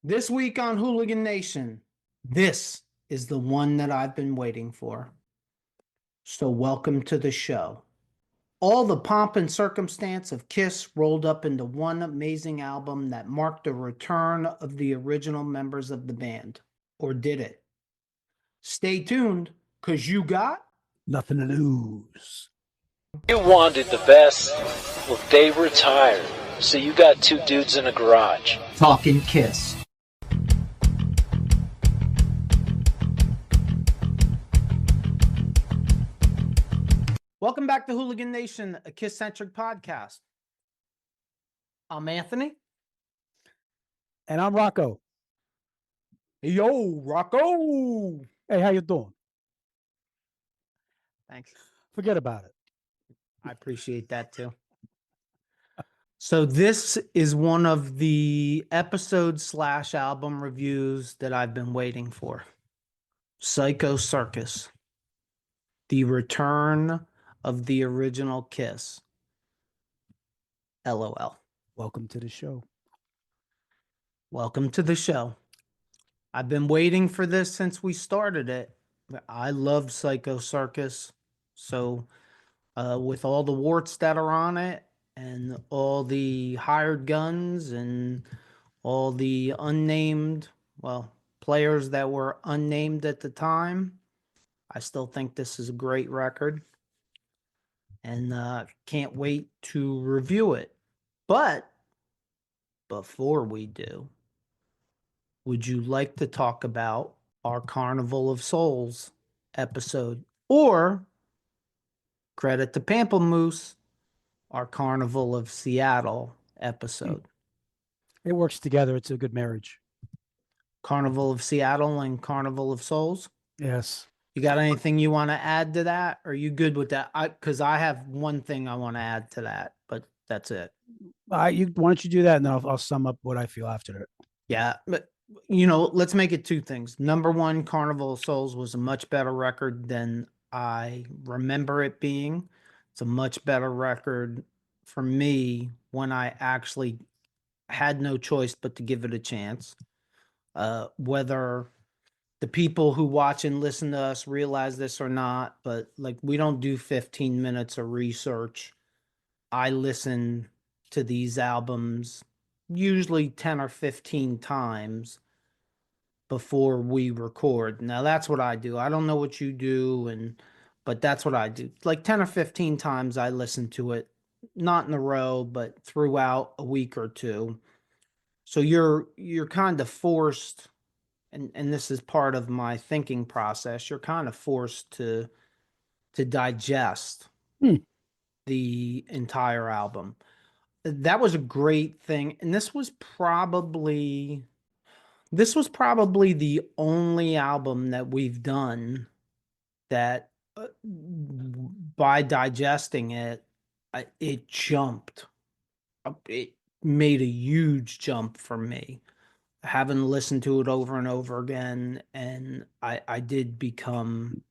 This week on Hooligan Nation, this is the one that I've been waiting for. So welcome to the show. All the pomp and circumstance of KISS rolled up into one amazing album that marked the return of the original members of the band. Or did it? Stay tuned, because you got nothing to lose. You wanted the best. Well, they retired. So you got two dudes in a garage. Talking KISS. Welcome back to Hooligan Nation, a KISS-Centric podcast. I'm Anthony. And I'm Rocco. Yo, Rocco. Hey, how you doing? Thanks. Forget about it. I appreciate that too. So this is one of the episode/album reviews that I've been waiting for. Psycho Circus. The return of the original KISS. LOL. Welcome to the show. Welcome to the show. I've been waiting for this since we started it. I love Psycho Circus. So with all the warts that are on it and all the hired guns and all the unnamed, players that were unnamed at the time, I still think this is a great record. And can't wait to review it. But before we do, would you like to talk about our Carnival of Souls episode? Or, credit to Pamplemousse, our Carnival of Seattle episode? It works together. It's a good marriage. Carnival of Seattle and Carnival of Souls? Yes. You got anything you want to add to that? Are you good with that? Because I have one thing I want to add to that, but that's it. Why don't you do that, and then I'll sum up what I feel after it. Yeah, but let's make it two things. Number one, Carnival of Souls was a much better record than I remember it being. It's a much better record for me when I actually had no choice but to give it a chance. Whether the people who watch and listen to us realize this or not, but we don't do 15 minutes of research. I listen to these albums usually 10 or 15 times before we record. Now that's what I do. I don't know what you do, but that's what I do. 10 or 15 times I listen to it, not in a row, but throughout a week or two. So you're kind of forced, and this is part of my thinking process, you're kind of forced to digest the entire album. That was a great thing. And this was probably the only album that we've done that by digesting it, it jumped. It made a huge jump for me. Having listened to it over and over again, and I did become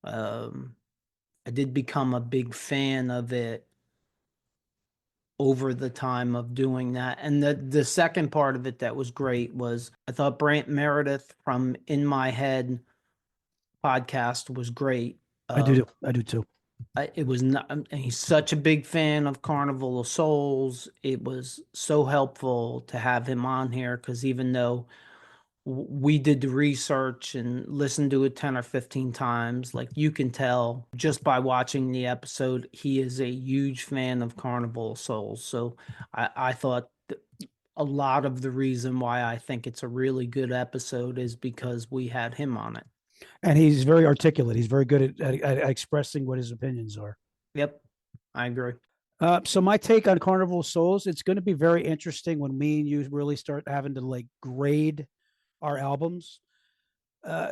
a big fan of it over the time of doing that. And the second part of it that was great was I thought Brant Meredith from In My Head podcast was great. I do too. It was not, and he's such a big fan of Carnival of Souls. It was so helpful to have him on here, because even though we did the research and listened to it 10 or 15 times, you can tell just by watching the episode, he is a huge fan of Carnival of Souls. So I thought a lot of the reason why I think it's a really good episode is because we had him on it. And he's very articulate. He's very good at expressing what his opinions are. Yep, I agree. So my take on Carnival of Souls, it's going to be very interesting when me and you really start having to grade our albums.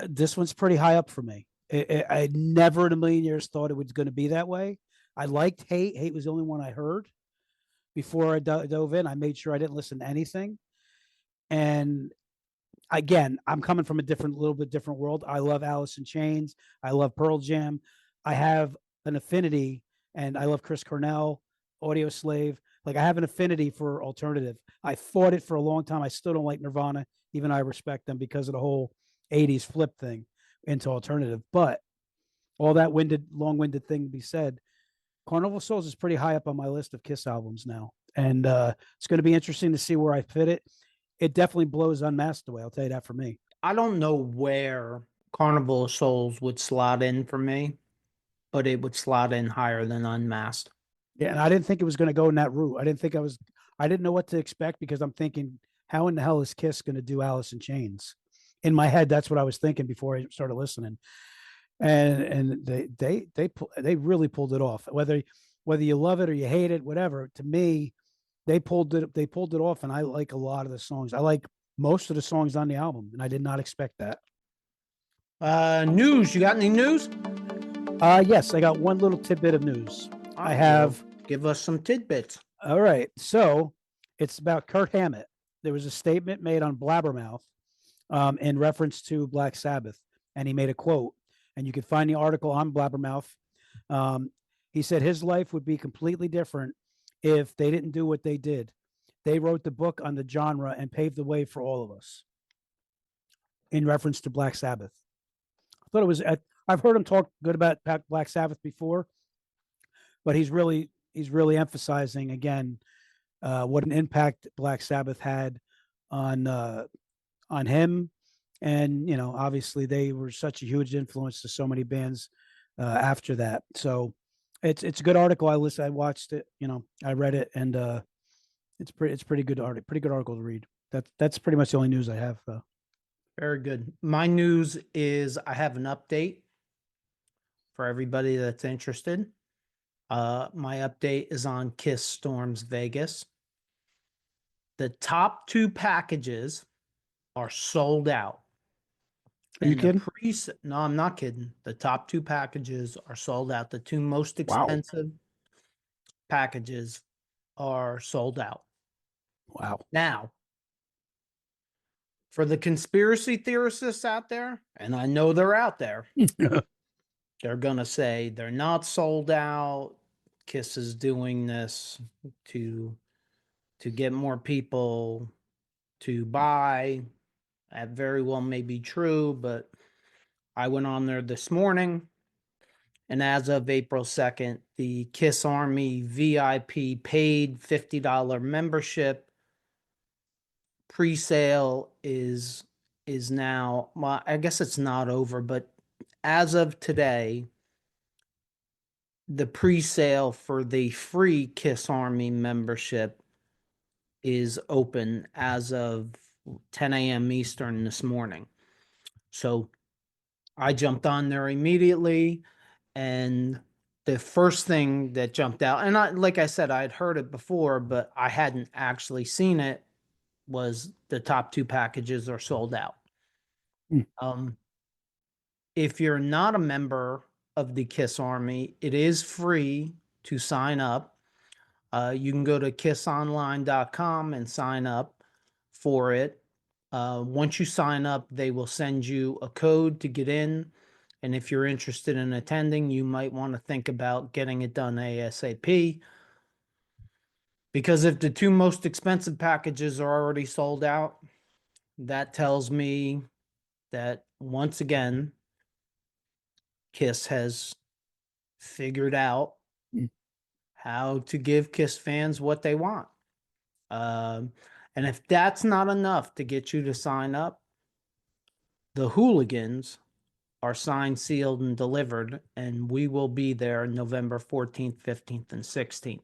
This one's pretty high up for me. I never in a million years thought it was going to be that way. I liked Hate. Hate was the only one I heard before I dove in. I made sure I didn't listen to anything. And again, I'm coming from a little bit different world. I love Alice in Chains. I love Pearl Jam. I have an affinity, and I love Chris Cornell, Audio Slave. Like I have an affinity for alternative. I fought it for a long time. I still don't like Nirvana, even though I respect them because of the whole 80s flip thing into alternative. But all that long-winded thing to be said, Carnival of Souls is pretty high up on my list of Kiss albums now. And it's going to be interesting to see where I fit it. It definitely blows Unmasked away. I'll tell you that for me. I don't know where Carnival of Souls would slot in for me, but it would slot in higher than Unmasked. Yeah, and I didn't think it was going to go in that route. I didn't know what to expect because I'm thinking, how in the hell is Kiss going to do Alice in Chains? In my head, that's what I was thinking before I started listening. And they really pulled it off. Whether you love it or you hate it, whatever, to me, they pulled it off, and I like a lot of the songs. I like most of the songs on the album, and I did not expect that. News. You got any news? Yes, I got one little tidbit of news. I Well, have. give us some tidbits. All right. So it's about Kurt Hammett. There was a statement made on Blabbermouth in reference to Black Sabbath, and he made a quote. And you can find the article on Blabbermouth. He said his life would be completely different if they didn't do what they did. They wrote the book on the genre and paved the way for all of us. In reference to Black Sabbath. I thought it was. I've heard him talk good about Black Sabbath before, but he's really emphasizing again what an impact Black Sabbath had on him, and obviously they were such a huge influence to so many bands after that. So it's a good article. I watched it. I read it, and it's pretty good article. Pretty good article to read. That's pretty much the only news I have. Very good. My news is I have an update for everybody that's interested. My update is on Kiss Storms Vegas. The top 2 packages are sold out. Are you kidding? No, I'm not kidding. The top 2 packages are sold out. The 2 most expensive packages are sold out. Wow. Now, for the conspiracy theorists out there, and I know they're out there, they're going to say they're not sold out. Kiss is doing this to get more people to buy. That very well may be true, but I went on there this morning, and as of April 2nd, the Kiss Army VIP paid $50 membership pre-sale is now, well, I guess it's not over, but as of today, the pre-sale for the free Kiss Army membership is open as of 10 a.m. Eastern this morning. So I jumped on there immediately, and the first thing that jumped out, and like I said, I had heard it before, but I hadn't actually seen it, was the top 2 packages are sold out. If you're not a member of the Kiss Army, it is free to sign up. You can go to kissonline.com and sign up for it. Once you sign up, they will send you a code to get in. And if you're interested in attending, you might want to think about getting it done ASAP. Because if the 2 most expensive packages are already sold out, that tells me that once again, Kiss has figured out how to give Kiss fans what they want. And if that's not enough to get you to sign up, the Hooligans are signed, sealed, and delivered, and we will be there November 14th, 15th, and 16th.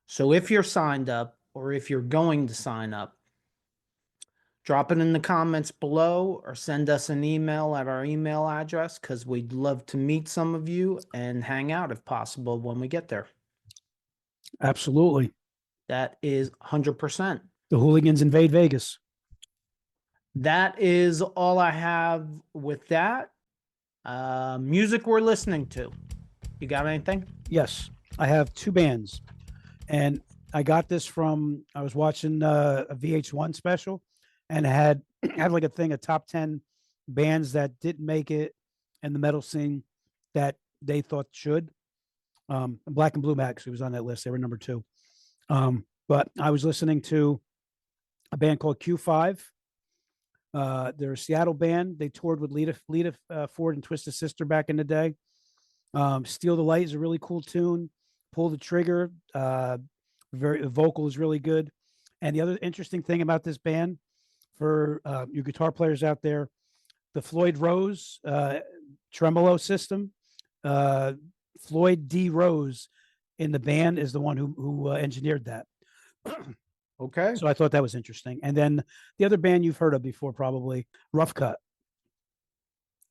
So if you're signed up, or if you're going to sign up, drop it in the comments below or send us an email at our email address, because we'd love to meet some of you and hang out if possible when we get there. Absolutely. That is 100%. The Hooligans invade Vegas. That is all I have with that. Music we're listening to. You got anything? Yes, I have 2 bands. And I got this from, I was watching a VH1 special, and it had like a thing of top 10 bands that didn't make it in the metal scene that they thought should. Black and Blue actually was on that list. They were number 2. But I was listening to a band called Q5. They're a Seattle band. They toured with Lita Ford and Twisted Sister back in the day. Steal the Light is a really cool tune. Pull the Trigger, the vocal is really good. And the other interesting thing about this band, for you guitar players out there, the Floyd Rose tremolo system, Floyd D. Rose in the band is the one who engineered that. Okay. So I thought that was interesting. And then the other band you've heard of before, probably Rough Cut,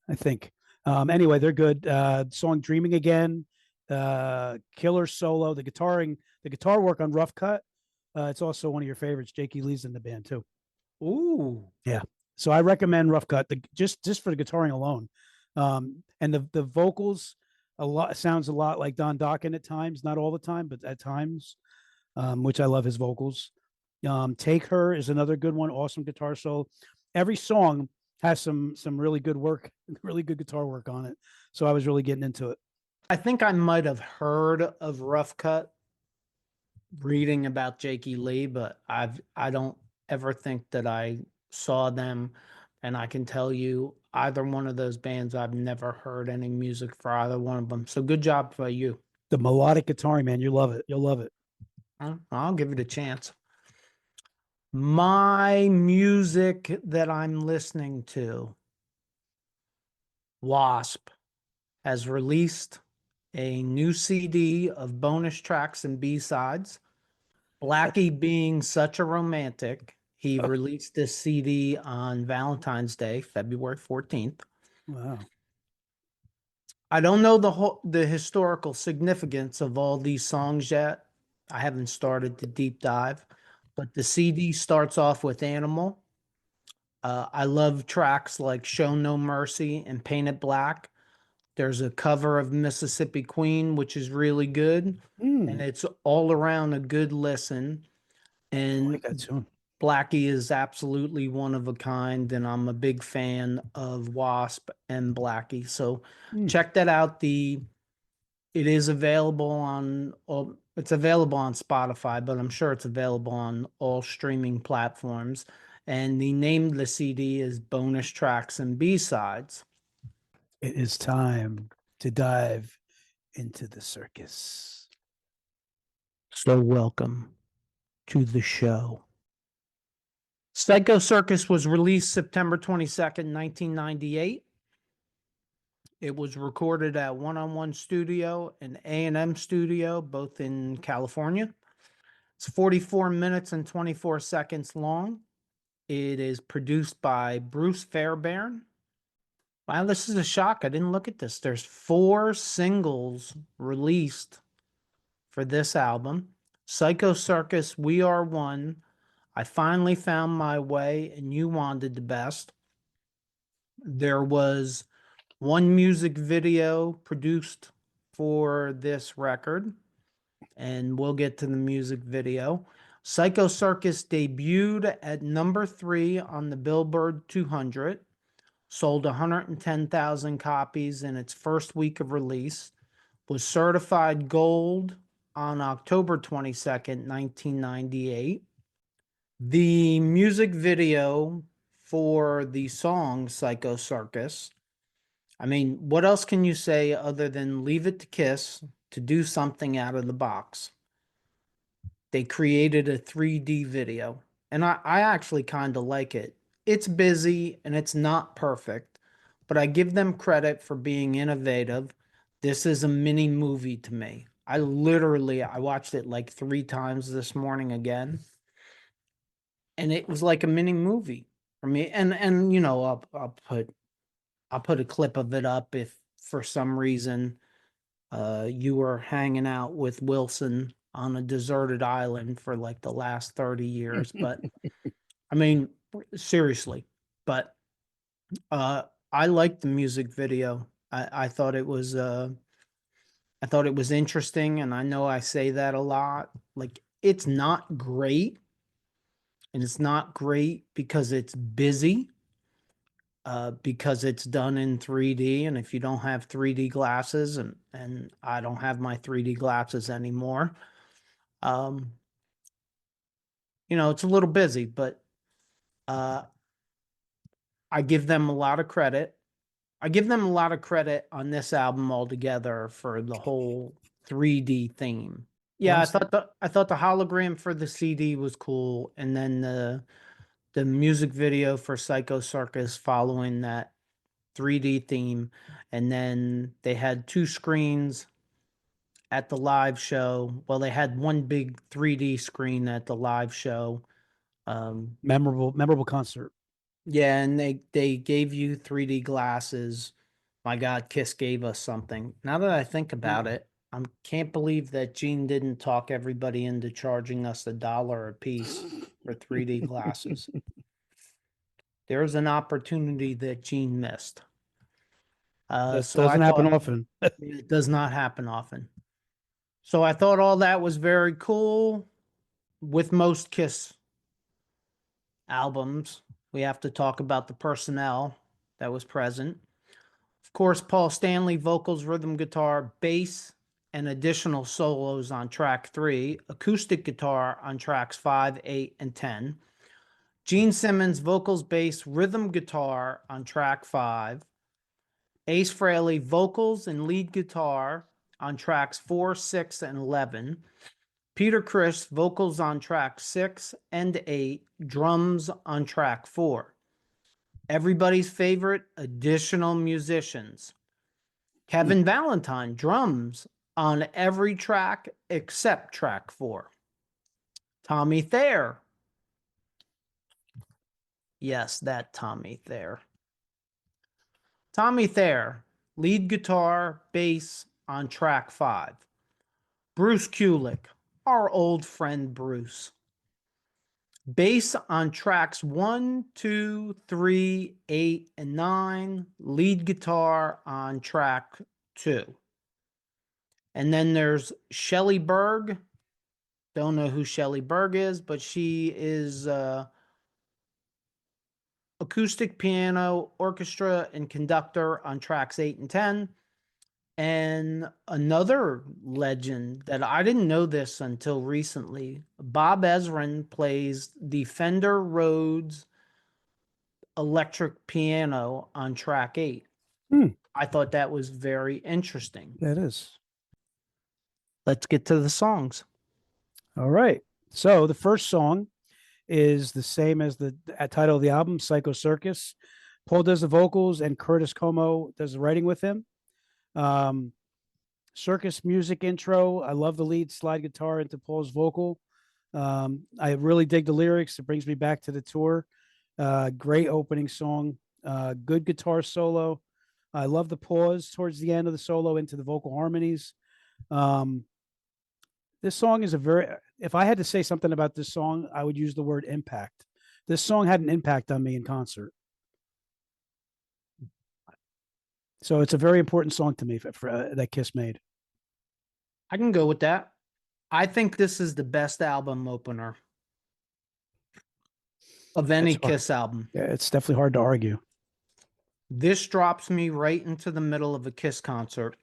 I think. Anyway, they're good. Song Dreaming Again, killer solo. The guitar work on Rough Cut. It's also one of your favorites. Jakey Lee's in the band too. Ooh. Yeah. So I recommend Rough Cut, just for the guitaring alone. And the vocals sounds a lot like Don Dokken at times, not all the time, but at times, which I love his vocals. Take Her is another good one. Awesome guitar solo. Every song has some really good work, really good guitar work on it. So I was really getting into it. I think I might have heard of Rough Cut reading about Jakey Lee, but I don't ever think that I saw them. And I can tell you either one of those bands, I've never heard any music for either one of them. So good job for you. The melodic guitaring, man, you love it. You'll love it. I'll give it a chance. My music that I'm listening to, Wasp has released a new CD of bonus tracks and B-sides. Blackie being such a romantic, he released this CD on Valentine's Day, February 14th. Wow. I don't know the historical significance of all these songs yet. I haven't started the deep dive, but the CD starts off with Animal. I love tracks like Show No Mercy and Paint It Black. There's a cover of Mississippi Queen, which is really good. And it's all around a good listen. And I like that tune. Blackie is absolutely one of a kind, and I'm a big fan of Wasp and Blackie. So check that out. It is available on it's available on Spotify, but I'm sure it's available on all streaming platforms. And the name of the CD is Bonus Tracks and B-Sides. It is time to dive into the circus. So welcome to the show. Psycho Circus was released September 22nd, 1998. It was recorded at 101 Studio and A&M Studio, both in California. It's 44 minutes and 24 seconds long. It is produced by Bruce Fairbairn. Wow, this is a shock. I didn't look at this. There's 4 singles released for this album. Psycho Circus, We Are One, I Finally Found My Way, and You Wanted the Best. There was 1 music video produced for this record, and we'll get to the music video. Psycho Circus debuted at number 3 on the Billboard 200, sold 110,000 copies in its first week of release, was certified gold on October 22nd, 1998. The music video for the song Psycho Circus, I mean, what else can you say other than leave it to KISS to do something out of the box? They created a 3D video, and I actually kind of like it. It's busy and it's not perfect, but I give them credit for being innovative. This is a mini movie to me. I watched it like 3 times this morning again, and it was like a mini movie for me. And you know, I'll put a clip of it up if for some reason you were hanging out with Wilson on a deserted island for like the last 30 years. But I mean, seriously, but I liked the music video. I thought it was interesting, and I know I say that a lot. Like, it's not great, and it's not great because it's busy, because it's done in 3D. And if you don't have 3D glasses, and I don't have my 3D glasses anymore, it's a little busy, but uh, I give them a lot of credit. I give them a lot of credit on this album altogether for the whole 3D theme. Yeah, Well, I thought the hologram for the CD was cool, and then the music video for Psycho Circus following that 3D theme, and then they had two screens at the live show. Well, they had one big 3D screen at the live show. memorable concert. Yeah, and they gave you 3D glasses. My God, Kiss gave us something. Now that I think about it, I can't believe that Gene didn't talk everybody into charging us $1 a piece for 3D glasses. There's an opportunity that Gene missed. That So I doesn't happen thought often. it does not happen often. So I thought all that was very cool. With most Kiss albums, we have to talk about the personnel that was present. Of course, Paul Stanley, vocals, rhythm guitar, bass, and additional solos on track 3, acoustic guitar on tracks 5, 8, and 10. Gene Simmons, vocals, bass, rhythm guitar on track 5. Ace Frehley, vocals and lead guitar on tracks 4, 6, and 11. Peter Criss, vocals on track 6 and 8, drums on track 4. Everybody's favorite additional musicians. Kevin Valentine, drums on every track except track 4. Tommy Thayer. Yes, that Tommy Thayer. Tommy Thayer, lead guitar, bass on track 5. Bruce Kulick, our old friend Bruce. Bass on tracks 1, 2, 3, 8, and 9. Lead guitar on track 2. And then there's Shelley Berg. Don't know who Shelley Berg is, but she is acoustic piano, orchestra, and conductor on tracks 8 and 10. And another legend that I didn't know this until recently, Bob Ezrin plays the Fender Rhodes electric piano on track 8. I thought that was very interesting. That is. Let's get to the songs. All right. So the first song is the same as the title of the album, Psycho Circus. Paul does the vocals and Curtis Como does the writing with him. Circus music intro. I love the lead slide guitar into Paul's vocal. I really dig the lyrics. It brings me back to the tour. Great opening song. Good guitar solo. I love the pause towards the end of the solo into the vocal harmonies. This song is if I had to say something about this song, I would use the word impact. This song had an impact on me in concert. So it's a very important song to me that Kiss made. I can go with that. I think this is the best album opener of any Kiss album. Yeah, it's definitely hard to argue. This drops me right into the middle of a Kiss concert.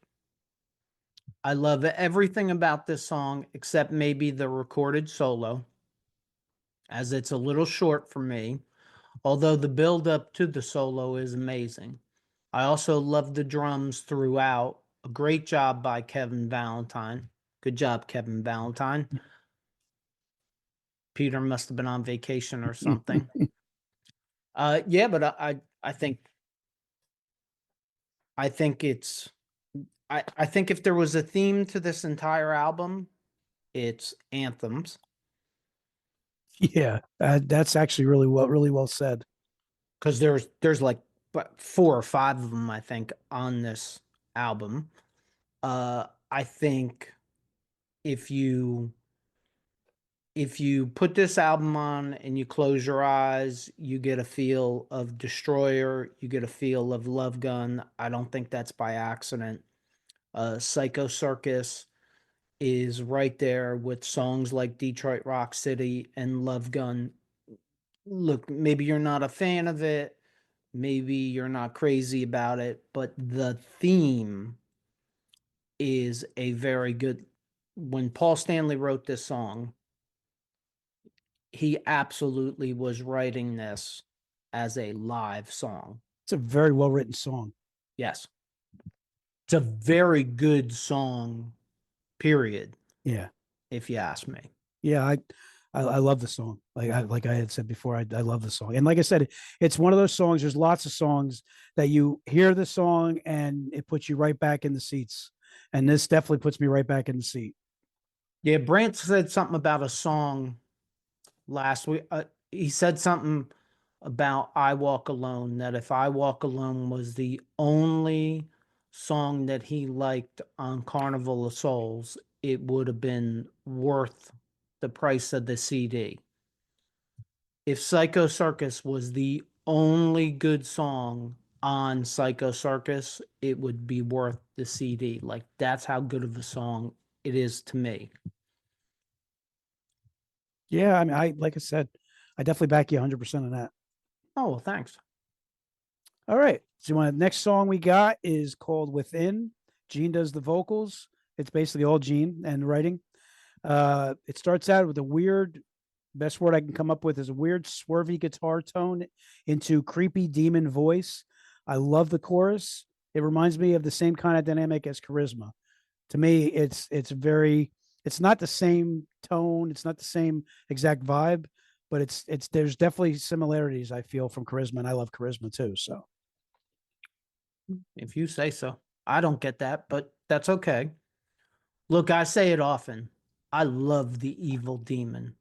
I love everything about this song except maybe the recorded solo, as it's a little short for me, although the build up to the solo is amazing. I also love the drums throughout. A great job by Kevin Valentine. Good job, Kevin Valentine. Peter must have been on vacation or something. Yeah, but I think it's I think if there was a theme to this entire album, it's anthems. Yeah, that's actually really well said. Because there's like 4 or 5 of them, I think, on this album. I think if you put this album on and you close your eyes, you get a feel of Destroyer, you get a feel of Love Gun. I don't think that's by accident. Psycho Circus is right there with songs like Detroit Rock City and Love Gun. Look, maybe you're not a fan of it, maybe you're not crazy about it, but the theme is a very good. When Paul Stanley wrote this song, he absolutely was writing this as a live song. It's a very well written song. Yes. It's a very good song, period, Yeah. if you ask me. Yeah, I love the song. Like I had said before, I love the song. And like I said, it's one of those songs. There's lots of songs that you hear the song and it puts you right back in the seats. And this definitely puts me right back in the seat. Yeah, Brant said something about a song last week. He said something about I Walk Alone, that if I Walk Alone was the only song that he liked on Carnival of Souls, it would have been worth the price of the CD. If Psycho Circus was the only good song on Psycho Circus, it would be worth the CD. Like, that's how good of a song it is to me. Yeah, I mean, like I said, I definitely back you 100% on that. Oh, well, thanks. All right. So the next song we got is called Within. Gene does the vocals. It's basically all Gene and writing. It starts out with a weird, best word I can come up with is a weird swervy guitar tone into creepy demon voice. I love the chorus. It reminds me of the same kind of dynamic as Charisma. To me, it's not the same tone, it's not the same exact vibe, but it's there's definitely similarities I feel from Charisma, and I love Charisma too. So If you say so. I don't get that, but that's okay. Look, I say it often. I love the evil demon.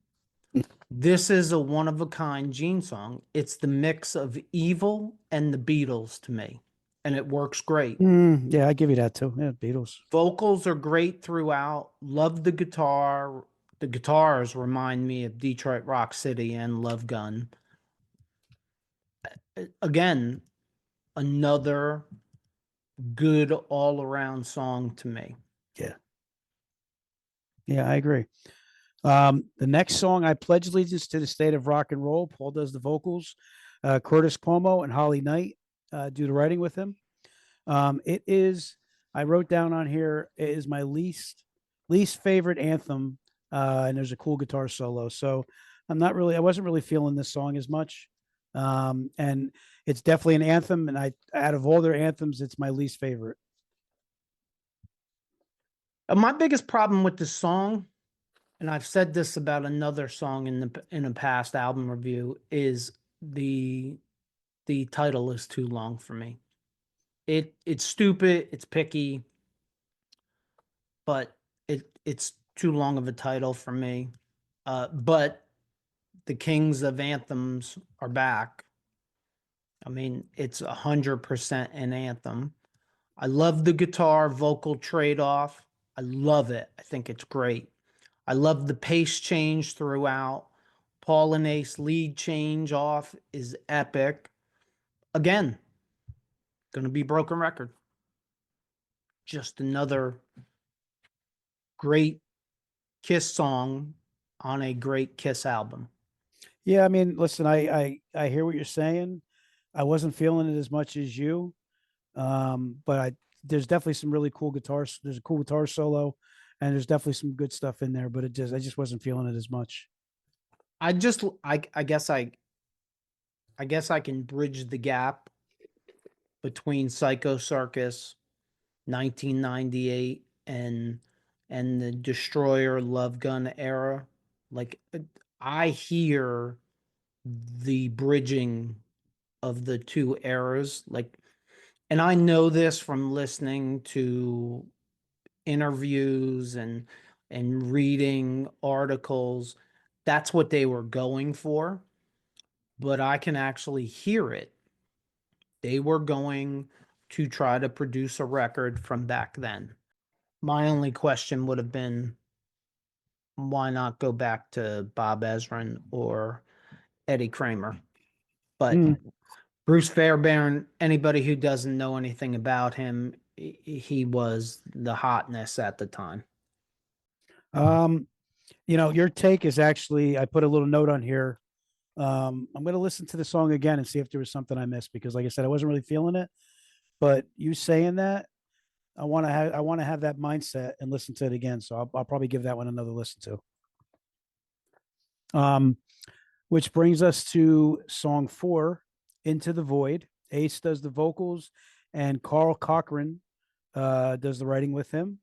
This is a one of a kind Gene song. It's the mix of evil and the Beatles to me, and it works great. yeah, I give you that too. Yeah, Beatles. Vocals are great throughout. Love the guitar. The guitars remind me of Detroit Rock City and Love Gun. Again, another good all around song to me. Yeah, yeah, I agree. The next song, I Pledge Allegiance to the State of Rock and Roll. Paul does the vocals. Curtis Como and Holly Knight do the writing with him. It is, I wrote down on here, it is my least favorite anthem. And there's a cool guitar solo. So I wasn't really feeling this song as much. And it's definitely an anthem. And out of all their anthems, it's my least favorite. My biggest problem with this song, and I've said this about another song in a past album review, is the title is too long for me. It's stupid, it's picky, but it's too long of a title for me. But the Kings of Anthems are back. I mean, it's 100% an anthem. I love the guitar vocal trade off. I love it. I think it's great. I love the pace change throughout. Paul and Ace lead change off is epic. Again, gonna be broken record. Just another great Kiss song on a great Kiss album. Yeah, I mean, listen, I hear what you're saying. I wasn't feeling it as much as you. But there's definitely some really cool guitars. There's a cool guitar solo, and there's definitely some good stuff in there. But I just wasn't feeling it as much. I guess I can bridge the gap between Psycho Circus 1998 and the Destroyer Love Gun era. Like, I hear the bridging of the two eras, like, and I know this from listening to interviews and reading articles. That's what they were going for, but I can actually hear it. They were going to try to produce a record from back then. My only question would have been, why not go back to Bob Ezrin or Eddie Kramer? But Bruce Fairbairn, anybody who doesn't know anything about him, he was the hotness at the time. Your take is actually, I put a little note on here. I'm going to listen to the song again and see if there was something I missed because, like I said, I wasn't really feeling it. But you saying that, I want to have that mindset and listen to it again. So I'll probably give that one another listen to. Which brings us to song 4, Into the Void. Ace does the vocals, and Carl Cochran does the writing with him.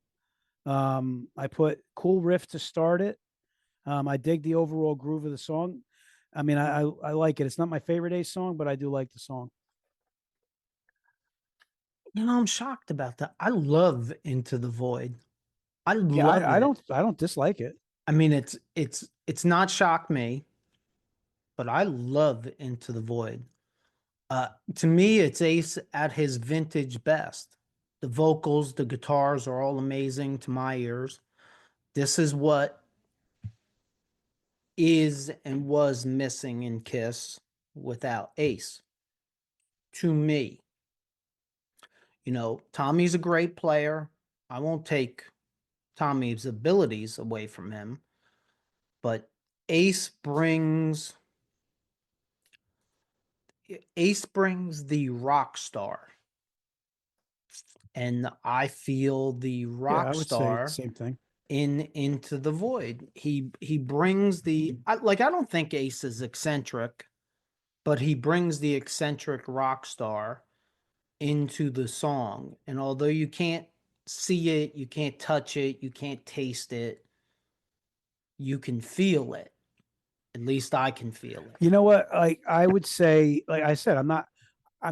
I put cool riff to start it. I dig the overall groove of the song. I mean, I like it. It's not my favorite Ace song, but I do like the song. I'm shocked about that. I love Into the Void. I Yeah, love I it. don't dislike it. I mean, it's not shocked me, but I love Into the Void. To me, it's Ace at his vintage best. The vocals, the guitars are all amazing to my ears. This is what is and was missing in Kiss without Ace. To me, Tommy's a great player. I won't take Tommy's abilities away from him, but Ace brings the rock star. And I feel the Yeah, rock I would say the star same thing. Into the Void. He brings I don't think Ace is eccentric, but he brings the eccentric rock star into the song. And although you can't see it, you can't touch it, you can't taste it, you can feel it. At least I can feel it. You know what? Like I would say, like I said, I'm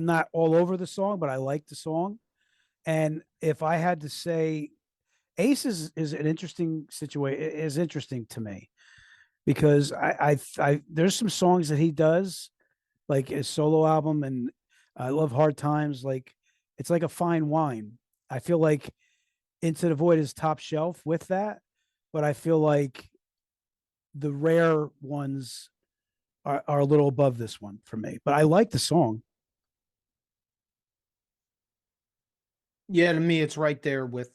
not all over the song, but I like the song. And if I had to say, Ace is an interesting situation. Is interesting to me because I there's some songs that he does like his solo album, and I love Hard Times. Like it's like a fine wine. I feel like Into the Void is top shelf with that, but I feel like the rare ones are a little above this one for me. But I like the song. Yeah, to me, it's right there with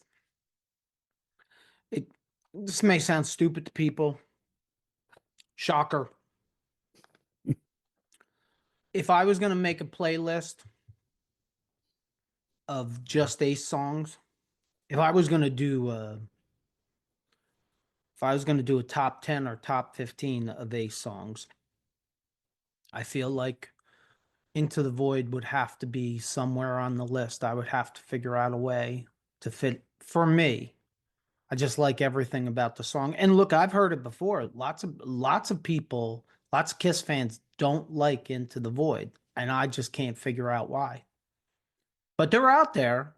it. This may sound stupid to people. Shocker. If I was going to make a playlist of just Ace songs, if I was going to do a top 10 or top 15 of Ace songs, I feel like Into the Void would have to be somewhere on the list. I would have to figure out a way to fit for me. I just like everything about the song. And look, I've heard it before. Lots of people, lots of Kiss fans don't like Into the Void, and I just can't figure out why. But they're out there.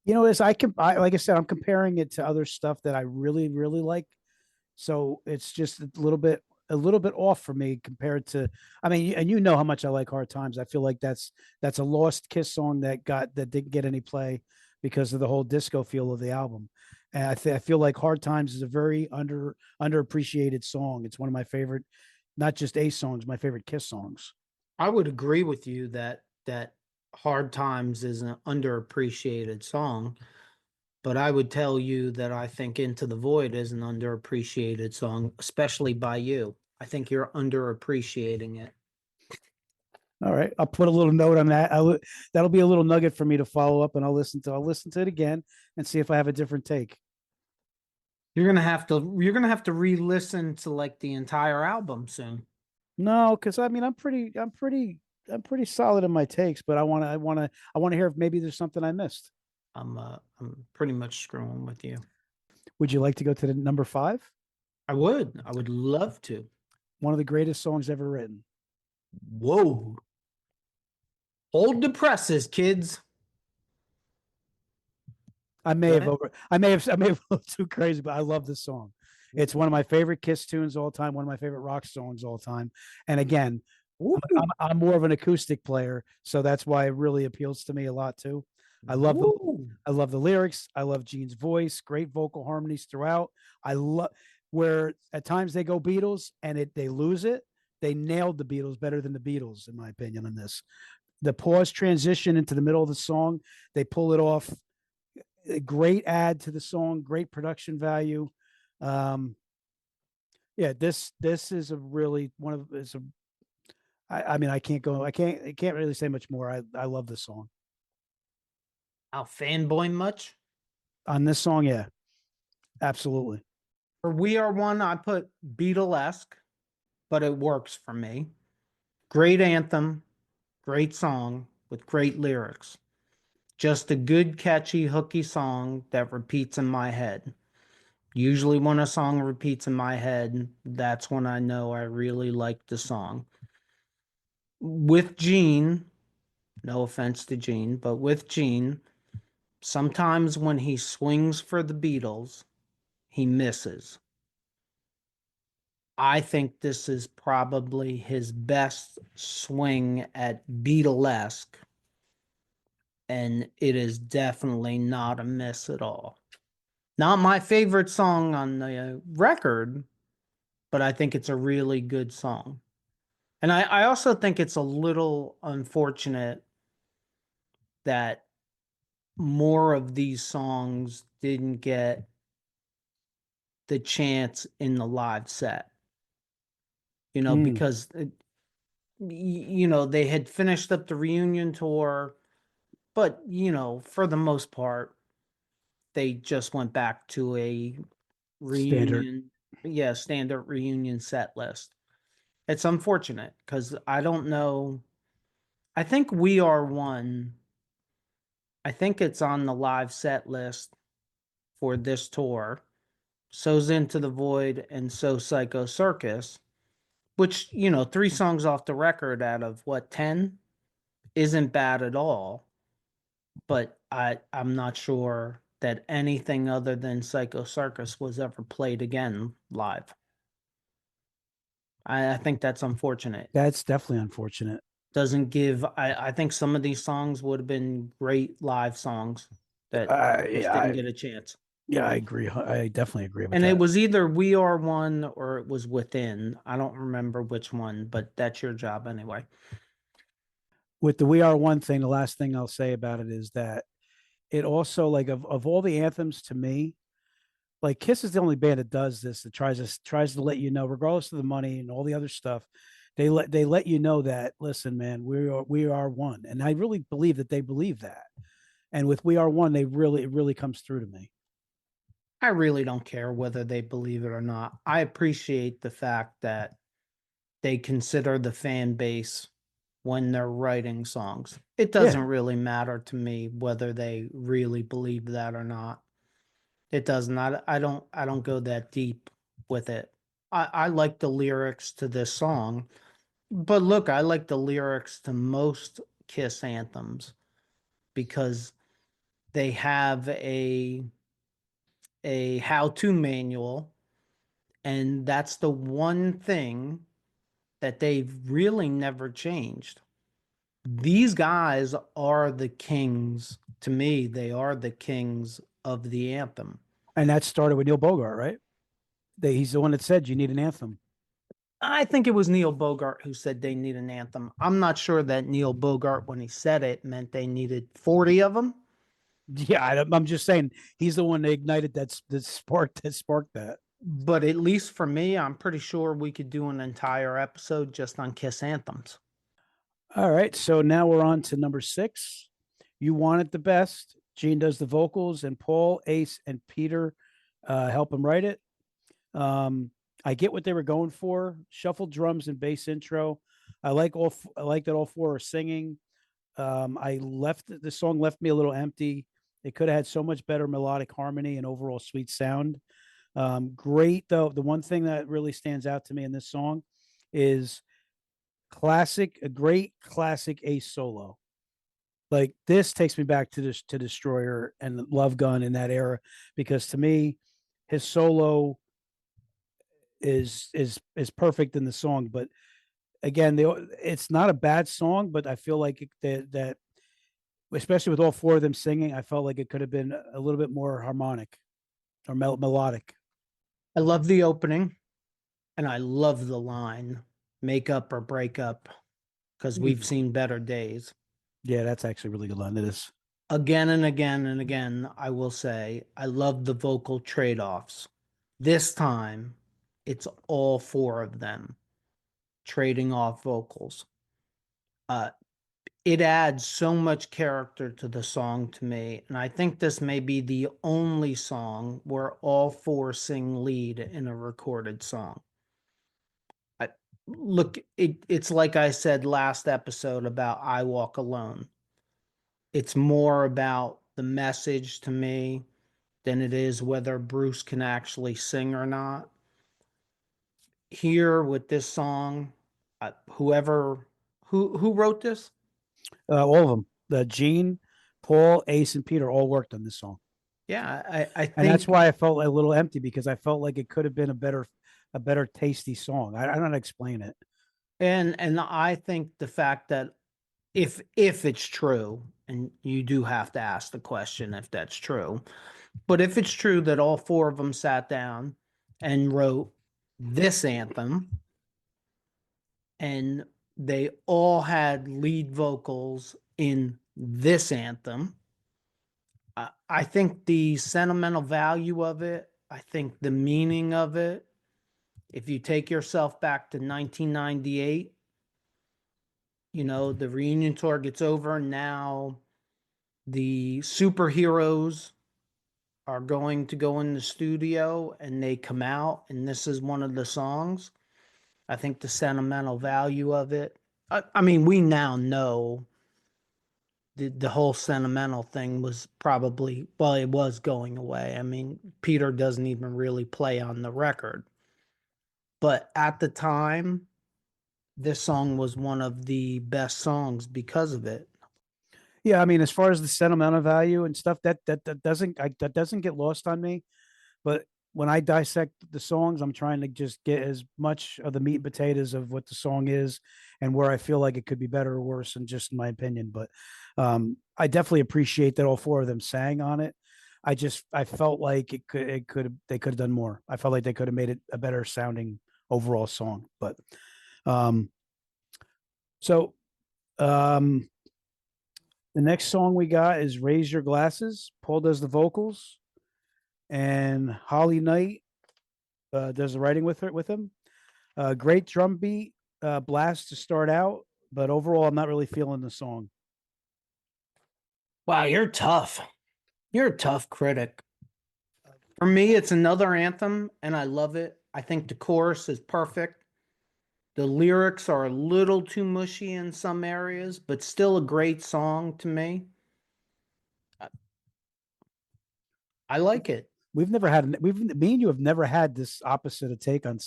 You know, like I said, I'm comparing it to other stuff that I really like. So it's just a little bit off for me compared to. I mean, and you know how much I like Hard Times. I feel like that's a lost Kiss song that didn't get any play because of the whole disco feel of the album. And I feel like Hard Times is a very underappreciated song. It's one of my favorite, not just Ace songs, my favorite Kiss songs. I would agree with you that Hard Times is an underappreciated song, but I would tell you that I think Into the Void is an underappreciated song, especially by you. I think you're underappreciating it. All right, I'll put a little note on that. That'll be a little nugget for me to follow up, and I'll listen to it again and see if I have a different take. You're gonna have to re-listen to like the entire album soon. No, because I mean, I'm pretty solid in my takes, but I want to hear if maybe there's something I missed. I'm pretty much screwing with you. Would you like to go to the number 5? I would love to. One of the greatest songs ever written. Whoa. Hold the presses, kids. I may have I may have gone too crazy, but I love this song. It's one of my favorite Kiss tunes all time, one of my favorite rock songs all time. And again, I'm more of an acoustic player, so that's why it really appeals to me a lot too. I love the lyrics. I love Gene's voice, great vocal harmonies throughout. I love where at times they go Beatles and they lose it. They nailed the Beatles better than the Beatles, in my opinion, on this. The pause transition into the middle of the song, they pull it off. A great add to the song, great production value. Yeah, this is a really one of it's a. I mean, I can't really say much more. I love this song. I'll fanboy much. On this song, yeah, absolutely. For We Are One, I put Beatlesque. but it works for me. Great anthem, great song with great lyrics. Just a good, catchy, hooky song that repeats in my head. Usually, when a song repeats in my head, that's when I know I really like the song. With Gene, no offense to Gene, but with Gene, sometimes when he swings for the Beatles, he misses. I think this is probably his best swing at Beatlesque, and it is definitely not a miss at all. Not my favorite song on the record, but I think it's a really good song. And I also think it's a little unfortunate that more of these songs didn't get the chance in the live set. Because they had finished up the reunion tour, but for the most part, they just went back to a reunion, standard reunion set list. It's unfortunate because I don't know. I think We Are One. I think it's on the live set list for this tour. So's Into the Void and So Psycho Circus, which, 3 songs off the record out of what, 10 isn't bad at all. But I'm not sure that anything other than Psycho Circus was ever played again live. I think that's unfortunate. That's definitely unfortunate. Doesn't give. I think some of these songs would have been great live songs that just didn't get a chance. Yeah, I agree. I definitely agree with And that. it was either We Are One or it was Within. I don't remember which one, but that's your job anyway. With the We Are One thing, the last thing I'll say about it is that it also, like, of all the anthems to me, like, KISS is the only band that does this, that tries to let you know, regardless of the money and all the other stuff, they let you know that, listen, man, we are one. And I really believe that they believe that. And with We Are One, it really comes through to me. I really don't care whether they believe it or not. I appreciate the fact that they consider the fan base when they're writing songs. It doesn't really matter to me whether they really believe that or not. It does not. I don't go that deep with it. I like the lyrics to this song, but look, I like the lyrics to most KISS anthems because they have a how-to manual, and that's the one thing that they've really never changed. These guys are the kings. To me, they are the kings of the anthem. And that started with Neil Bogart, right? He's the one that said you need an anthem. I think it was Neil Bogart who said they need an anthem. I'm not sure that Neil Bogart, when he said it, meant they needed 40 of them. Yeah, I'm just saying he's the one that ignited that sparked that. But at least for me, I'm pretty sure we could do an entire episode just on KISS anthems. All right, so now we're on to number 6. You Want It the Best. Gene does the vocals, and Paul, Ace, and Peter help him write it. I get what they were going for. Shuffled drums and bass intro. I like that all 4 are singing. The song left me a little empty. It could have had so much better melodic harmony and overall sweet sound. Great though. The one thing that really stands out to me in this song is a great classic Ace solo. Like, this takes me back to Destroyer and Love Gun in that era, because to me, his solo is perfect in the song. But again, it's not a bad song, but I feel like that especially with all 4 of them singing, I felt like it could have been a little bit more harmonic or melodic. I love the opening, and I love the line, make up or break up, because we've seen better days. Yeah, that's actually a really good line. It is. Again and again and again, I will say, I love the vocal trade-offs. This time, it's all 4 of them trading off vocals. It adds so much character to the song to me, and I think this may be the only song where all 4 sing lead in a recorded song. look, it's like I said last episode about I Walk Alone. It's more about the message to me than it is whether Bruce can actually sing or not. Here with this song, whoever who wrote this? All of them. The Gene, Paul, Ace, and Peter all worked on this song, Yeah, I and that's think, why I felt a little empty because I felt like it could have been a better tasty song. I don't know how to explain it. and I think the fact that if it's true, and you do have to ask the question if that's true, but if it's true that all four of them sat down and wrote this anthem, and they all had lead vocals in this anthem, I think the sentimental value of it, I think the meaning of it, if you take yourself back to 1998, the reunion tour gets over. Now the superheroes are going to go in the studio and they come out, and this is one of the songs. I think the sentimental value of it. I mean, we now know the whole sentimental thing was probably, well, it was going away. I mean, Peter doesn't even really play on the record. But at the time, this song was one of the best songs because of it. Yeah, I mean, as far as the sentimental value and stuff, that doesn't get lost on me. But when I dissect the songs, I'm trying to just get as much of the meat and potatoes of what the song is and where I feel like it could be better or worse, and just in my opinion. But I definitely appreciate that all four of them sang on it. I felt like they could have done more. I felt like they could have made it a better sounding overall song. But so um the next song we got is Raise Your Glasses. Paul does the vocals, and Holly Knight does the writing with him. Great drum beat, blast to start out, but overall, I'm not really feeling the song. Wow, you're tough. You're a tough critic. For me, it's another anthem, and I love it. I think the chorus is perfect. The lyrics are a little too mushy in some areas, but still a great song to me. I like it. Me and you have never had this opposite of take on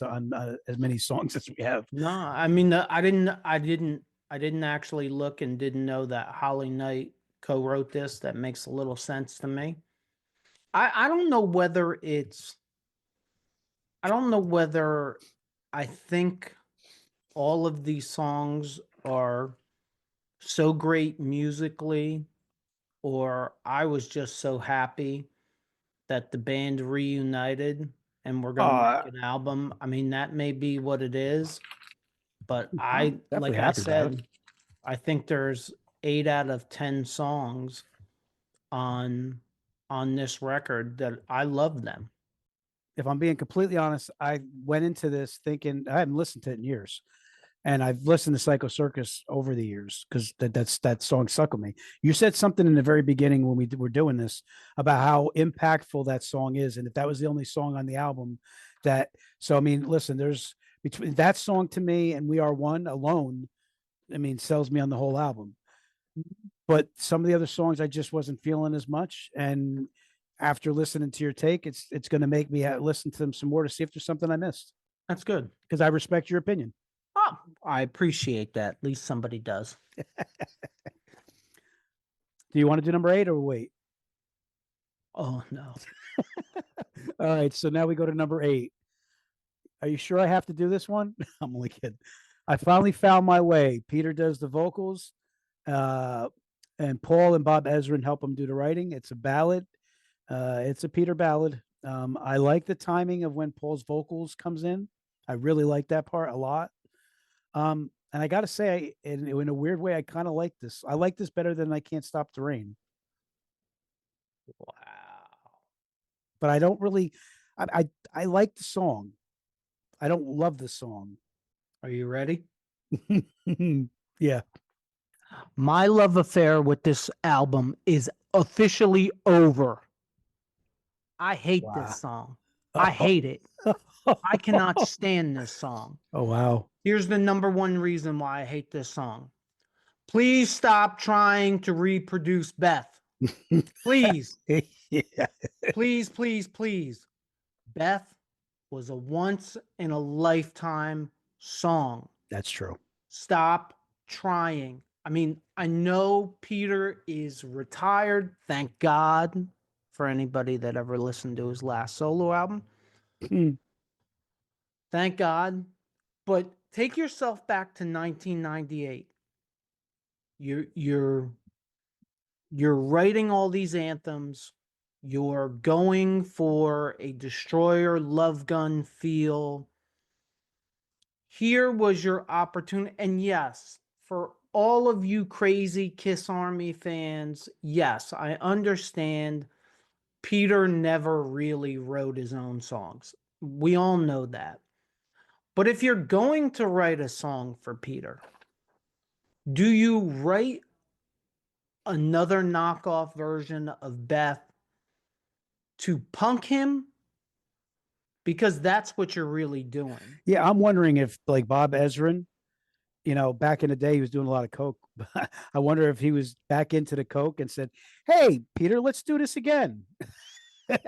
as many songs as we have. No, I mean, I didn't actually look and didn't know that Holly Knight co-wrote this. That makes a little sense to me. I don't know whether I don't know whether I think all of these songs are so great musically, or I was just so happy that the band reunited and we're going to make an album. I mean, that may be what it is, but Definitely like I happy about it. said, I think there's 8 out of 10 songs on this record that I love them. If I'm being completely honest, I went into this thinking I haven't listened to it in years. And I've listened to Psycho Circus over the years because that song stuck with me. You said something in the very beginning when we were doing this about how impactful that song is, and if that was the only song on the album, I mean, listen, there's between that song to me and We Are One alone, I mean, sells me on the whole album. But some of the other songs I just wasn't feeling as much, and after listening to your take, it's going to make me listen to them some more to see if there's something I missed. That's good. Because I respect your opinion. Oh, I appreciate that. At least somebody does. Do you want to do number 8 or wait? Oh, no. All right. So now we go to number 8. Are you sure I have to do this one? I'm only kidding. I Finally Found My Way. Peter does the vocals, and Paul and Bob Ezrin help him do the writing. It's a ballad. It's a Peter ballad. I like the timing of when Paul's vocals comes in. I really like that part a lot. And I got to say, in a weird way, I kind of like this. I like this better than I Can't Stop the Rain. Wow. But I don't really, I like the song. I don't love the song. Are you ready? Yeah. My love affair with this album is officially over. I hate Wow. this song. I hate it. I cannot stand this song. Oh, wow. Here's the number one reason why I hate this song. Please stop trying to reproduce Beth. Please, Yeah, please, please, please. Beth was a once in a lifetime song. that's true. Stop trying. I mean, I know Peter is retired. Thank God for anybody that ever listened to his last solo album. Hmm. Thank God. But take yourself back to 1998. You're writing all these anthems. You're going for a destroyer love gun feel. Here was your opportunity. And yes, for all of you crazy Kiss Army fans, yes, I understand Peter never really wrote his own songs. We all know that. But if you're going to write a song for Peter, do you write another knockoff version of Beth to punk him? Because that's what you're really doing. Yeah, I'm wondering if like Bob Ezrin, back in the day, he was doing a lot of coke. I wonder if he was back into the coke and said, "Hey, Peter, let's do this again."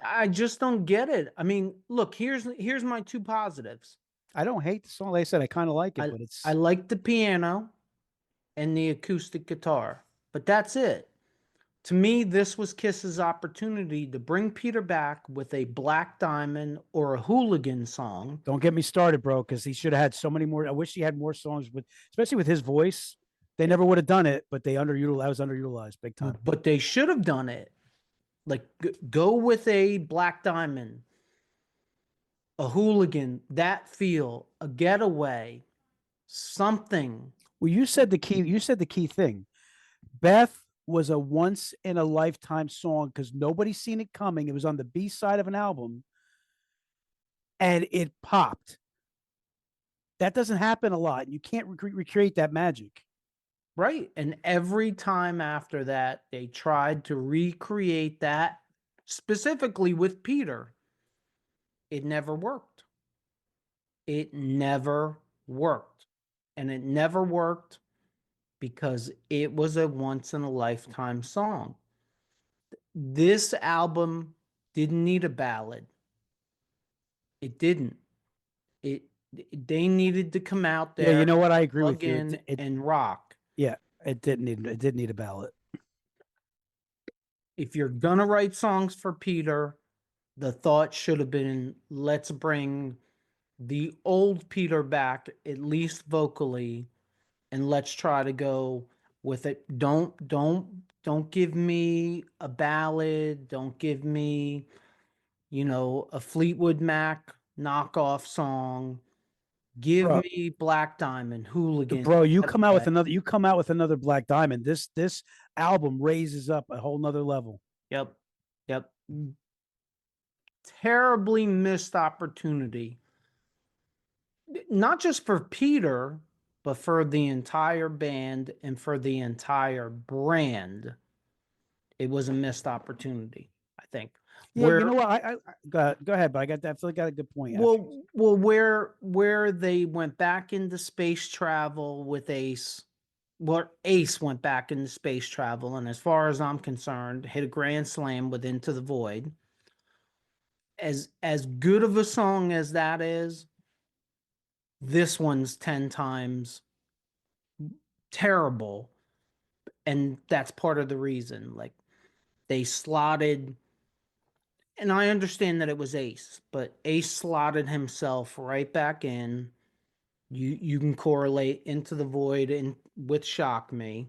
I just don't get it. I mean, look, here's my two positives. I don't hate the song. Like I said, I kind of like it, but it's I like the piano and the acoustic guitar, but that's it. To me, this was Kiss's opportunity to bring Peter back with a Black Diamond or a Hooligan song. don't get me started, bro, because he should have had so many more. I wish he had more songs with, especially with his voice. They never would have done it, but they underutilized. I was underutilized big time. But they should have done it. Like, go with a Black Diamond, a Hooligan, that feel, a Getaway, something. Well, you said the key. You said the key thing. Beth was a once in a lifetime song because nobody's seen it coming. It was on the B side of an album, and it popped. That doesn't happen a lot. You can't recreate that magic. Right. And every time after that, they tried to recreate that specifically with Peter. It never worked. It never worked. And it never worked because it was a once in a lifetime song. This album didn't need a ballad. It didn't. It they needed to come out there. Yeah, you know what? I agree with plug you. in and rock. Yeah, it didn't need a ballot. If you're gonna write songs for Peter, the thought should have been, let's bring the old Peter back, at least vocally, and let's try to go with it. Don't give me a ballad. Don't give me, a Fleetwood Mac knockoff song. Give Bro, me Black Diamond, Hooligan. bro, you come out with another. You come out with another Black Diamond. This album raises up a whole nother level. Yep. Terribly missed opportunity. Not just for Peter, but for the entire band and for the entire brand. It was a missed opportunity, I think. Yeah, you know what? I go ahead, but I got that. I feel like I got a good point. Well, where they went back into space travel with Ace, Ace went back into space travel, and as far as I'm concerned, hit a grand slam with Into the Void. As good of a song as that is, this one's 10 times terrible, and that's part of the reason. Like, they slotted, and I understand that it was Ace, but Ace slotted himself right back in. You can correlate Into the Void and with Shock Me.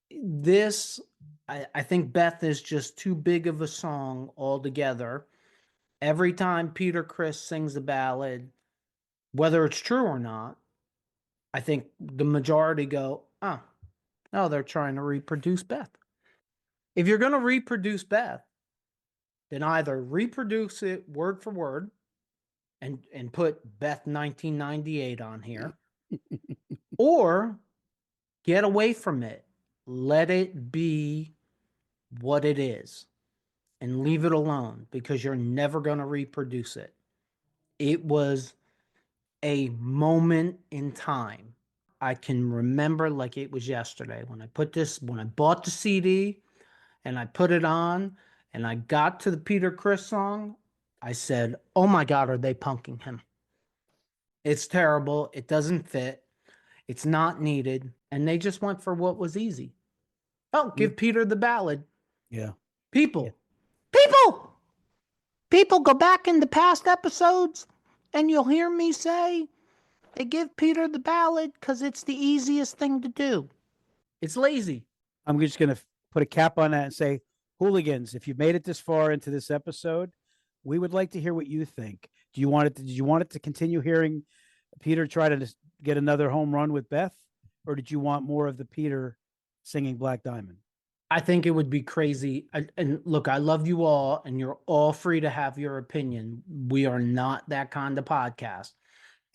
This, I think Beth is just too big of a song altogether. Every time Peter Criss sings a ballad, whether it's true or not, I think the majority go, no, they're trying to reproduce Beth. If you're going to reproduce Beth, then either reproduce it word for word and put Beth 1998 on here, or get away from it. Let it be what it is and leave it alone, because you're never going to reproduce it. It was a moment in time. I can remember like it was yesterday when I bought the CD and I put it on and I got to the Peter Criss song. I said, oh my God, are they punking him? It's terrible. It doesn't fit. It's not needed. And they just went for what was easy. Oh, give Peter the ballad. Yeah. People, people, people, go back in the past episodes and you'll hear me say they give Peter the ballad because it's the easiest thing to do. It's lazy. I'm just going to put a cap on that and say, hooligans, if you've made it this far into this episode, we would like to hear what you think. Did you want it to continue hearing Peter try to get another home run with Beth, or did you want more of the Peter singing Black Diamond? I think it would be crazy. And look, I love you all, and you're all free to have your opinion. We are not that kind of podcast,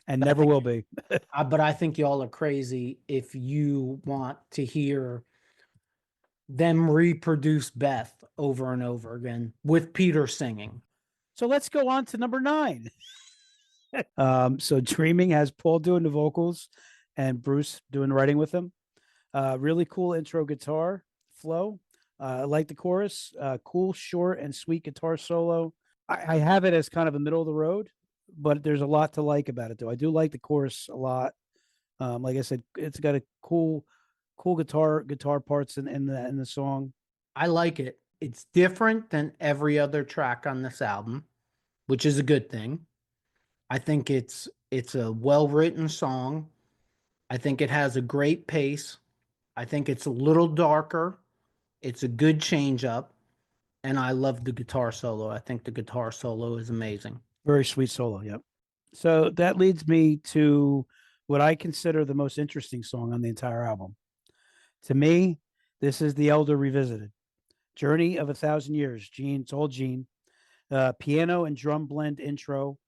and never will be. But I think y'all are crazy if you want to hear them reproduce Beth over and over again with Peter singing. So let's go on to number 9. So Dreaming has Paul doing the vocals and Bruce doing writing with him. Really cool intro guitar flow. I like the chorus. Cool, short, and sweet guitar solo. I have it as kind of a middle of the road, but there's a lot to like about it, though. I do like the chorus a lot. Like I said, it's got a cool guitar parts in the song. I like it. It's different than every other track on this album, which is a good thing. I think it's a well-written song. I think it has a great pace. I think it's a little darker. It's a good change up. And I love the guitar solo. I think the guitar solo is amazing. Very sweet solo, yep. So that leads me to what I consider the most interesting song on the entire album. To me, this is The Elder Revisited. Journey of 1,000 Years. Gene, it's all Gene. Piano and drum blend intro.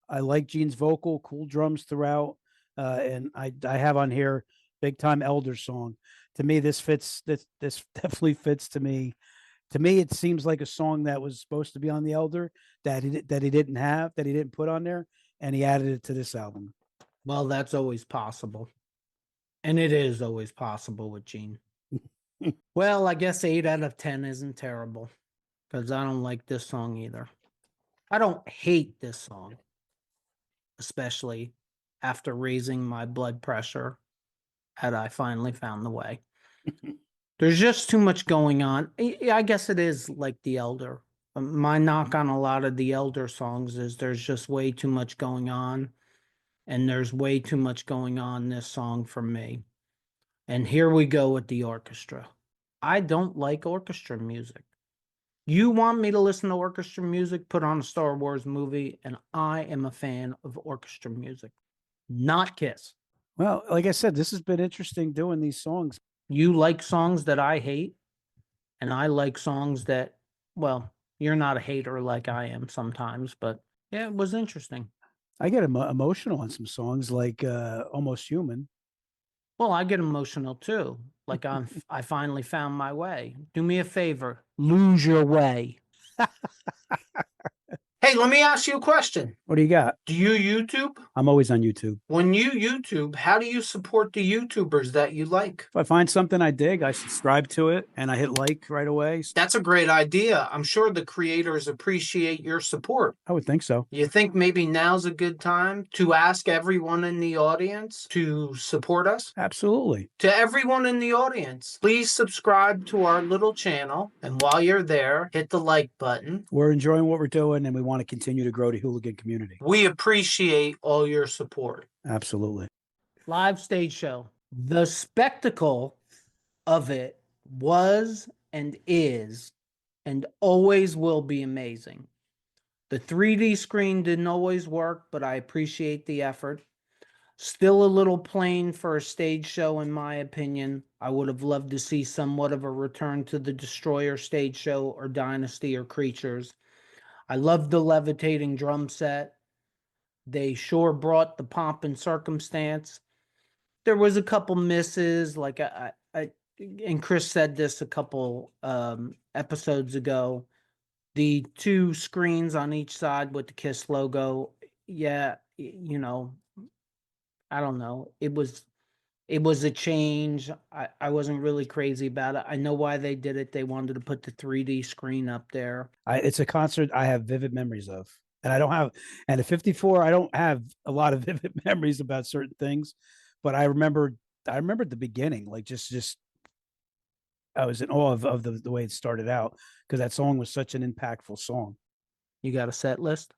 I like Gene's vocal, cool drums throughout. And I have on here big time Elder song. To me, this fits. This definitely fits to me. To me, it seems like a song that was supposed to be on the Elder that he didn't put on there, and he added it to this album. Well, that's always possible, and it is always possible with Gene. Well, I guess 8 out of 10 isn't terrible because I don't like this song either. I don't hate this song, especially after raising my blood pressure had I finally found the way. There's just too much going on. I guess it is like the Elder. My knock on a lot of the Elder songs is there's just way too much going on, and there's way too much going on in this song for me. And here we go with the orchestra. I don't like orchestra music. You want me to listen to orchestra music, put on a Star Wars movie, and I am a fan of orchestra music, not KISS. Well, like I said, this has been interesting doing these songs. You like songs that I hate, and I like songs that, well, you're not a hater like I am sometimes, but yeah, it was interesting. I get emotional on some songs like Almost Human. Well, I get emotional too. Like I finally found my way. Do me a favor, lose your way. Hey, let me ask you a question. What do you got? Do you YouTube? I'm always on YouTube. When you YouTube, how do you support the YouTubers that you like? If I find something I dig, I subscribe to it and I hit like right away. That's a great idea. I'm sure the creators appreciate your support. I would think so. You think maybe now's a good time to ask everyone in the audience to support us? Absolutely. To everyone in the audience, please subscribe to our little channel. And while you're there, hit the like button. We're enjoying what we're doing and we want to continue to grow the hooligan community. We appreciate all your support. Absolutely. Live stage show. The spectacle of it was and is and always will be amazing. The 3D screen didn't always work, but I appreciate the effort. Still a little plain for a stage show, in my opinion. I would have loved to see somewhat of a return to the Destroyer stage show or Dynasty or Creatures. I loved the levitating drum set. They sure brought the pomp and circumstance. There was a couple misses, like and Chris said this a couple episodes ago. The 2 screens on each side with the KISS logo, yeah, you know, I don't know. It was a change. I wasn't really crazy about it. I know why they did it. They wanted to put the 3D screen up there. It's a concert I have vivid memories of. And I don't have, and at 54, I don't have a lot of vivid memories about certain things, but I remember the beginning, like just I was in awe of the way it started out because that song was such an impactful song. You got a set list?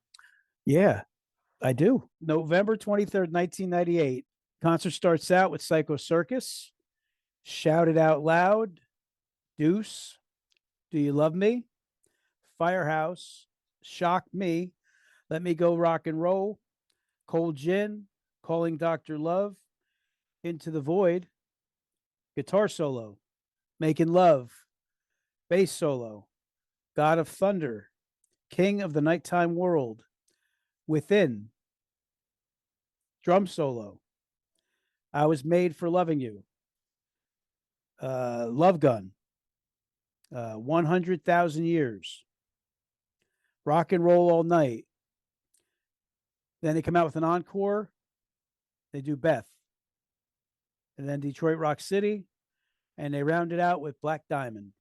Yeah, I do. November 23rd, 1998. Concert starts out with Psycho Circus, Shout It Out Loud, Deuce, Do You Love Me, Firehouse, Shock Me, Let Me Go Rock and Roll, Cold Gin, Calling Dr. Love, Into the Void, guitar solo, Making Love, bass solo, God of Thunder, King of the Nighttime World, Within, drum solo, I Was Made for Loving You, Love Gun, 100,000 Years, Rock and Roll All Night. Then they come out with an encore. They do Beth. And then Detroit Rock City. And they round it out with Black Diamond.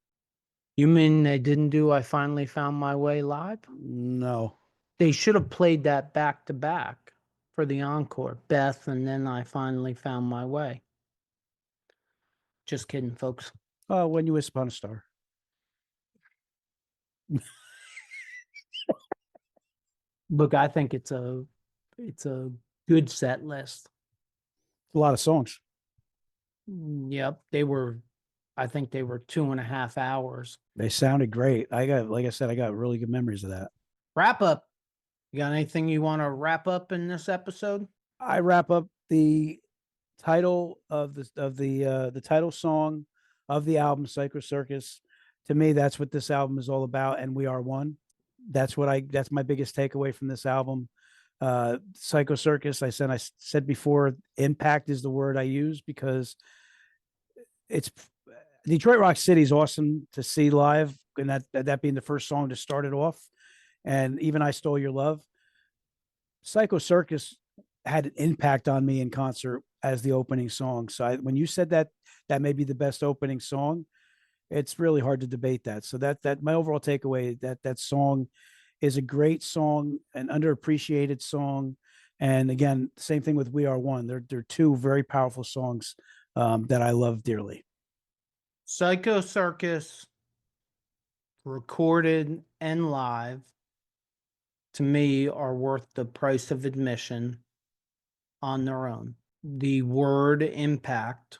You mean they didn't do I Finally Found My Way live? No. They should have played that back to back for the encore. Beth and then I Finally Found My Way. Just kidding, folks. Oh, When You Wish Upon a Star. Look, I think it's a good set list. A lot of songs. Yep, I think they were 2.5 hours. They sounded great. Like I said, I got really good memories of that. Wrap up. You got anything you want to wrap up in this episode? I wrap up the title of the title song of the album, Psycho Circus. To me, that's what this album is all about, and We Are One. That's my biggest takeaway from this album. Psycho Circus, I said before, impact is the word I use because it's Detroit Rock City is awesome to see live, and that being the first song to start it off. And even I Stole Your Love. Psycho Circus had an impact on me in concert as the opening song. So when you said that may be the best opening song, it's really hard to debate that. So that my overall takeaway, that song is a great song, an underappreciated song. And again, same thing with We Are One. They're two very powerful songs that I love dearly. Psycho Circus, recorded and live, to me, are worth the price of admission on their own. The word impact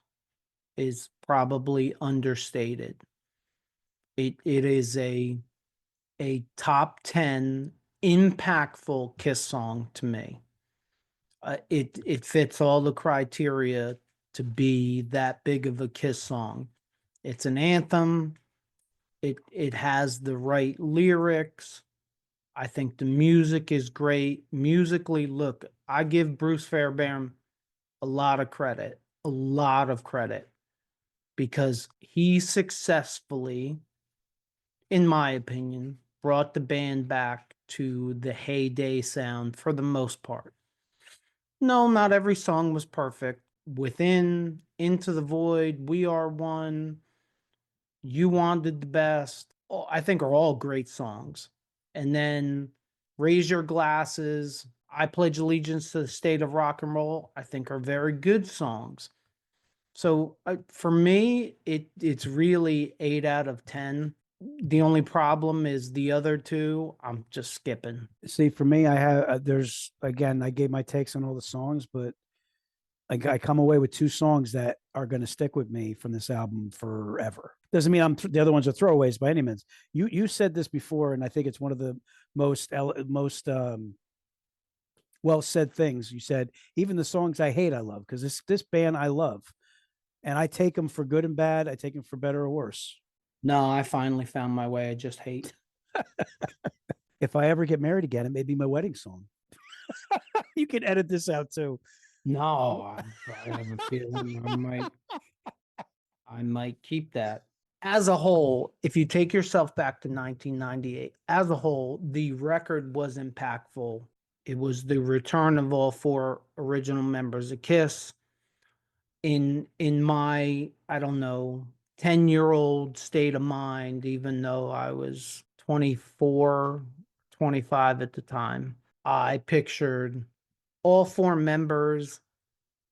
is probably understated. It is a top 10 impactful KISS song to me. It fits all the criteria to be that big of a KISS song. It's an anthem. It has the right lyrics. I think the music is great. Musically, look, I give Bruce Fairbairn a lot of credit, because he successfully, in my opinion, brought the band back to the heyday sound for the most part. No, not every song was perfect. Within, Into the Void, We Are One, You Wanted the Best, I think are all great songs. And then Raise Your Glasses, I Pledge Allegiance to the State of Rock and Roll, I think are very good songs. So for me, it's really 8 out of 10. The only problem is the other two, I'm just skipping. See, for me, I have I gave my takes on all the songs, but I come away with two songs that are going to stick with me from this album forever. Doesn't mean the other ones are throwaways by any means. You said this before, and I think it's one of the most well said things. You said even the songs I hate, I love, because this band I love, and I take them for good and bad. I take them for better or worse. No, I Finally Found My Way. I just hate. If I ever get married again, it may be my wedding song. You can edit this out too. No, I have a feeling I might keep that. As a whole, if you take yourself back to 1998, as a whole, the record was impactful It was the return of all four original members of KISS. In my, I don't know, 10-year-old state of mind, even though I was 24, 25 at the time, I pictured all four members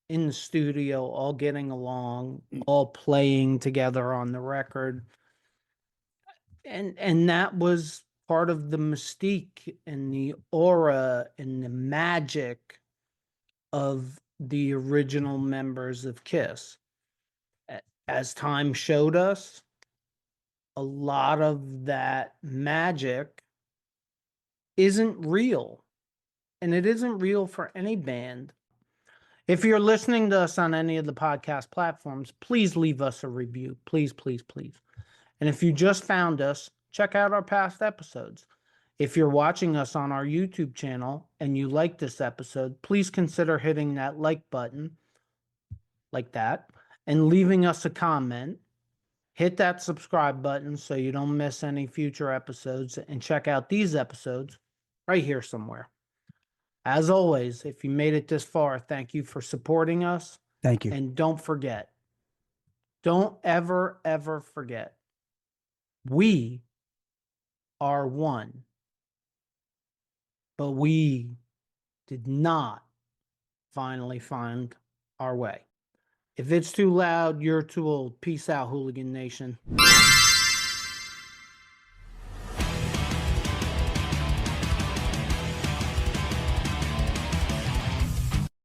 in the studio, all getting along, all playing together on the record. And that was part of the mystique and the aura and the magic of the original members of KISS. As time showed us, a lot of that magic isn't real. And it isn't real for any band. If you're listening to us on any of the podcast platforms, please leave us a review. Please, please, please. And if you just found us, check out our past episodes. If you're watching us on our YouTube channel and you like this episode, please consider hitting that like button like that and leaving us a comment. Hit that subscribe button so you don't miss any future episodes, and check out these episodes right here somewhere. As always, if you made it this far, thank you for supporting us. Thank you. And don't forget, don't ever, ever forget, we are one, but we did not finally find our way. If it's too loud, you're too old. Peace out, Hooligan Nation.